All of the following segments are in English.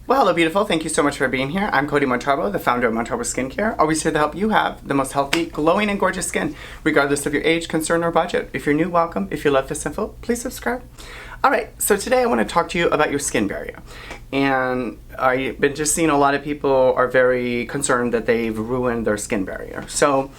Well, hello beautiful, thank you so much for being here. I'm Cody Montarbo, the founder of Montarbo Skincare, always here to help you have the most healthy, glowing, and gorgeous skin, regardless of your age, concern, or budget. If you're new, welcome. If you love this info, please subscribe. Alright, so today I want to talk to you about your skin barrier. And I've been just seeing a lot of people are very concerned that they've ruined their skin barrier. So,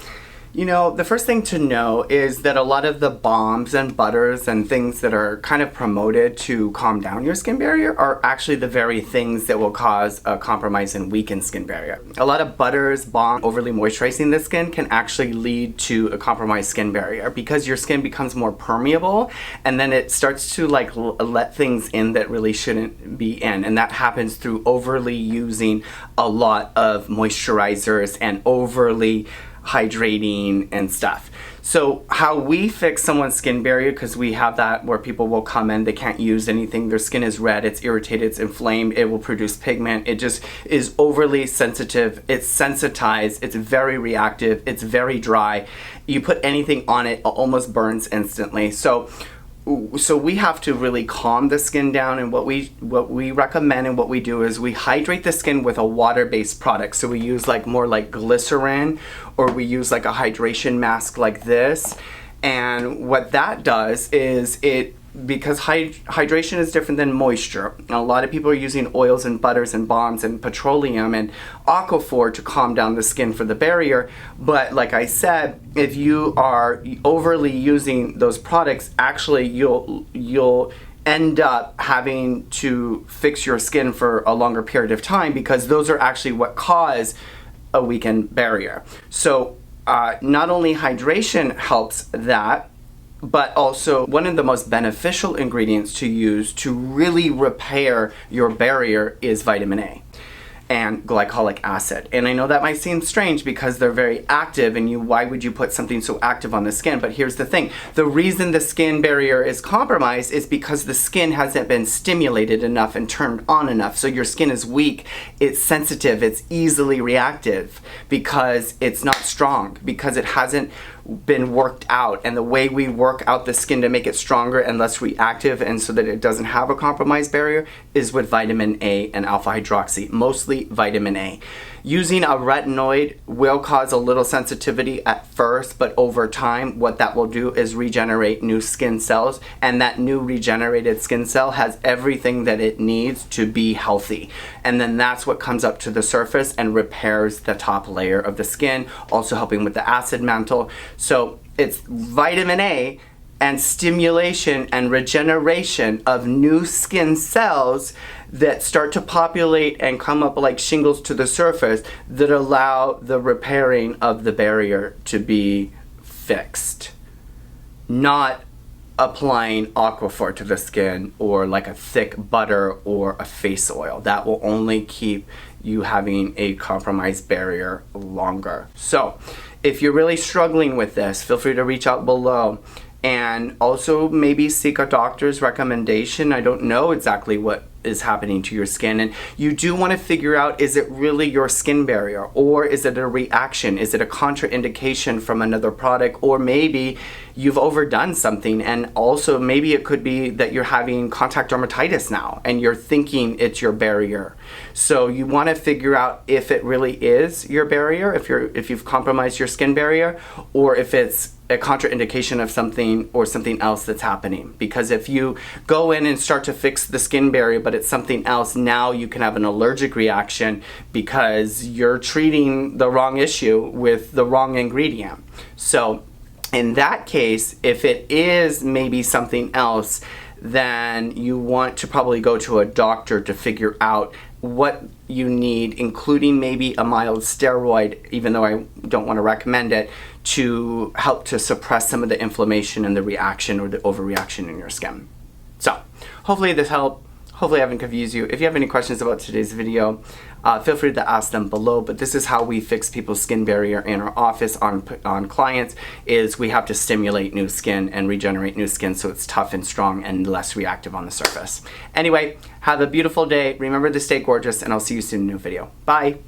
you know, the first thing to know is that a lot of the balms and butters and things that are kind of promoted to calm down your skin barrier are actually the very things that will cause a compromise and weaken skin barrier. A lot of butters, balms, overly moisturizing the skin can actually lead to a compromised skin barrier because your skin becomes more permeable and then it starts to like let things in that really shouldn't be in, and that happens through overly using a lot of moisturizers and overly hydrating and stuff. So how we fix someone's skin barrier, because we have that where people will come in, they can't use anything, their skin is red, it's irritated, it's inflamed, it will produce pigment, it just is overly sensitive, it's sensitized, it's very reactive, it's very dry. You put anything on it, it almost burns instantly. So we have to really calm the skin down, and what we recommend and what we do is we hydrate the skin with a water-based product. So we use like more like glycerin, or we use like a hydration mask like this. And what that does is because hydration is different than moisture. A lot of people are using oils and butters and balms and petroleum and Aquaphor to calm down the skin for the barrier. But like I said, if you are overly using those products, actually you'll end up having to fix your skin for a longer period of time, because those are actually what cause a weakened barrier. So not only hydration helps that, but also one of the most beneficial ingredients to use to really repair your barrier is vitamin A and glycolic acid. And I know that might seem strange because they're very active, and why would you put something so active on the skin? But here's the thing. The reason the skin barrier is compromised is because the skin hasn't been stimulated enough and turned on enough. So your skin is weak, it's sensitive, it's easily reactive because it's not strong, because it hasn't been worked out. And the way we work out the skin to make it stronger and less reactive, and so that it doesn't have a compromised barrier, is with vitamin A and alpha hydroxy, mostly vitamin A. Using a retinoid will cause a little sensitivity at first, but over time what that will do is regenerate new skin cells, and that new regenerated skin cell has everything that it needs to be healthy. And then that's what comes up to the surface and repairs the top layer of the skin, also helping with the acid mantle. So it's vitamin A and stimulation and regeneration of new skin cells that start to populate and come up like shingles to the surface that allow the repairing of the barrier to be fixed. Not applying Aquaphor to the skin or like a thick butter or a face oil. That will only keep you having a compromised barrier longer. So if you're really struggling with this, feel free to reach out below. And also maybe seek a doctor's recommendation. I don't know exactly what is happening to your skin, and you do want to figure out, is it really your skin barrier, or is it a reaction? Is it a contraindication from another product? Or maybe you've overdone something, and also maybe it could be that you're having contact dermatitis now and you're thinking it's your barrier. So you want to figure out if it really is your barrier, if you've compromised your skin barrier, or if it's a contraindication of something or something else that's happening. Because if you go in and start to fix the skin barrier but it's something else, now you can have an allergic reaction because you're treating the wrong issue with the wrong ingredient. So in that case, if it is maybe something else, then you want to probably go to a doctor to figure out what you need, including maybe a mild steroid, even though I don't want to recommend it, to help to suppress some of the inflammation and the reaction or the overreaction in your skin. So hopefully this helped. Hopefully I haven't confused you. If you have any questions about today's video, feel free to ask them below. But this is how we fix people's skin barrier in our office on clients, is we have to stimulate new skin and regenerate new skin so it's tough and strong and less reactive on the surface. Anyway, have a beautiful day. Remember to stay gorgeous, and I'll see you soon in a new video. Bye.